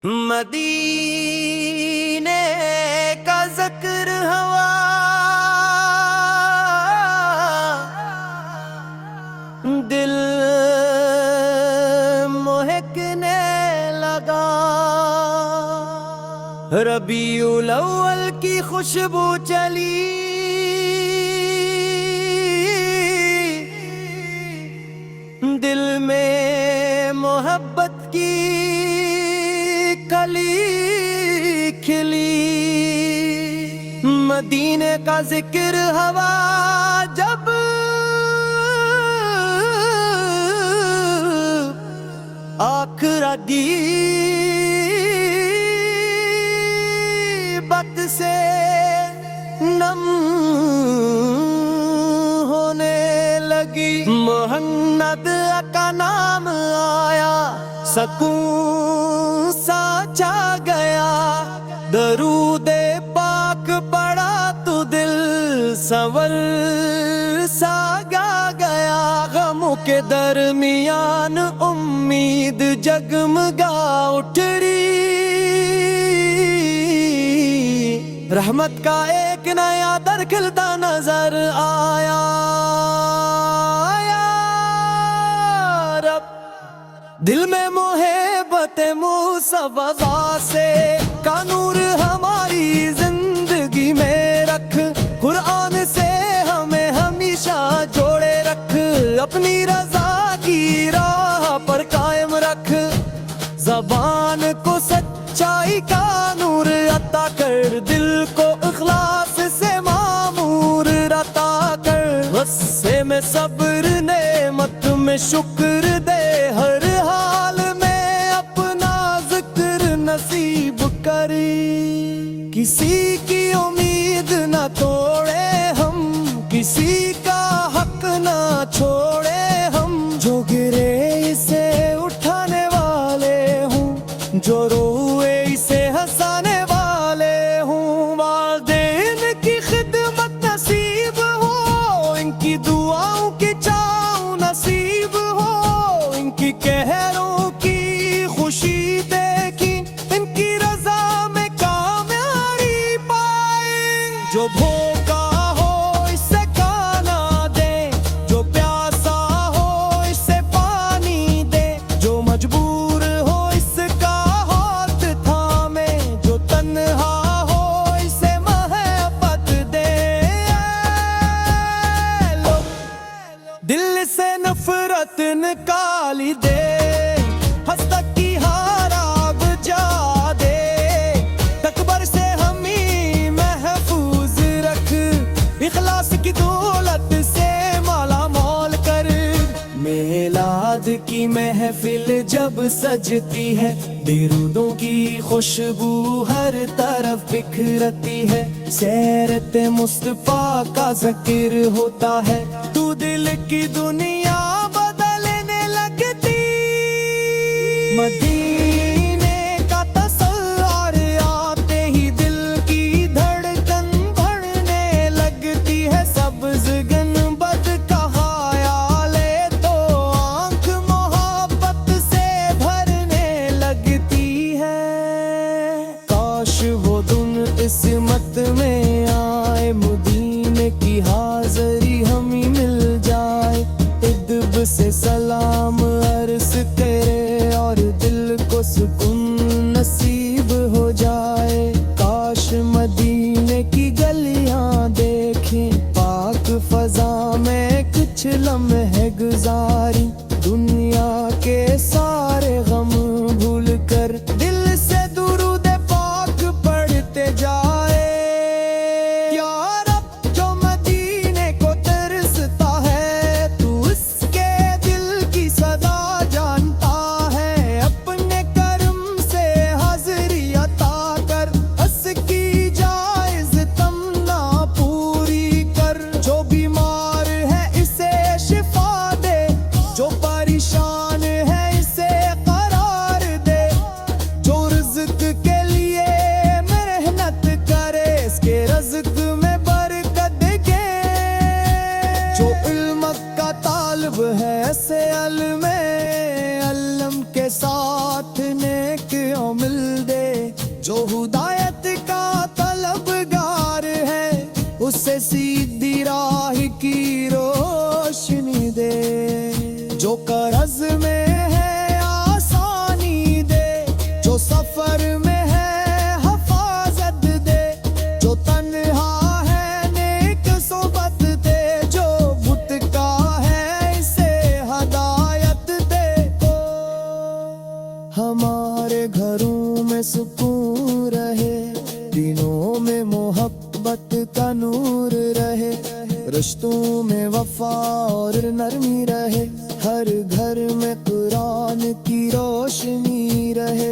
मदीने का ज़िक्र हवा दिल महकने लगा। रबीउल अव्वल की खुशबू चली, दिल में मोहब्बत की कली खिली। मदीने का जिक्र हवा जब आखिर गिबत से नम होने लगी। मोहम्मद का नाम आया, सकून सा छा गया। दरूदे पाक पड़ा तो दिल संवर सा गा गया। गमों के दरमियान उम्मीद जगमगा उठरी। रहमत का एक नया दर खिलता नजर आया। दिल में मोहब्बत मुसव्वदा से का नूर हमारी जिंदगी में रख। कुरान से हमें हमेशा जोड़े रख। अपनी रजा की राह पर कायम रख। ज़बान को सच्चाई का नूर अता कर। दिल को इखलास से मामूर अता कर। गुस्से में सब्र नेमत में शुक्र दे। हर हाल में अपना जिक्र नसीब करी। किसी की उम्मीद न तोड़े हम, किसी का हक न छोड़े हम। जो गिरे इसे उठाने वाले हूँ, जो रोए इसे हंसाने वाले हूँ। वालिदैन की खिदमत नसीब हो, इनकी दुआओं की चाव नसीब हो। इनकी कहरों की खुशी देखी, इनकी रजा में कामयाबी पाए। जो भूखा हो इसे खाना दे, जो प्यासा हो इसे पानी दे। जो मजबूर हो इसका हाथ थामे, जो तन्हा हो इसे मोहब्बत दे। लो दिल से नफरत निकाली दे। हस्तक की हारा बुझा दे। तकबर से हमें महफूज रख। इखलास की दौलत से माला माल कर। मेलाद की महफिल जब सजती है, दिरूदों की खुशबू हर तरफ बिखरती है। सैरत मुस्तफा का जिक्र होता है, तू दिल की दुनिया बदलने लगती। मदीने का तस्वर आते ही दिल की धड़कन बढ़ने लगती है। सब्ज़ गुंबद का ख्याल तो आँख मोहब्बत से भरने लगती है। काश वो दिन किस्मत में आए, मदीने की हाज़री हमें मिल जाए। इद्ब से सलाम अर्ज़ करे और दिल को सुकून नसीब हो जाए। काश मदीने की गलियां देखें, पाक फजा में कुछ लम्हे गुजारी। दुनिया के सारे गम भूल कर दिल से दुरूद पाक पढ़ते जाए। या रब जो मदीने को तरसता है, तू उसके दिल की सदा जानता है। अपने कर्म से हाज़री अता कर, उसकी जायज़ तमन्ना पूरी कर। जो बीमार है इसे शिफा दे, जो परेशान है इसे करार दे। जो रिज़्क़ के लिए मेहनत करे, इसके रिज़्क़ में बरकत दे। जो इल्म का तालिब है ऐसे अलम के साथ नेक मिल जो हिदायत का तलबगार है उससे सीधी राह की रोशनी दे। जो कर्ज में है आसानी दे, जो सफर में है हिफाजत दे, जो तन्हा है नेक सोबत दे, जो भुटका है इसे हदायत दे। हमारे घरों में सुकून रहे, दिनों में मोहब्बत का नूर रहे, रिश्तों में वफा और नरमी रहे, हर घर में कुरान की रोशनी रहे।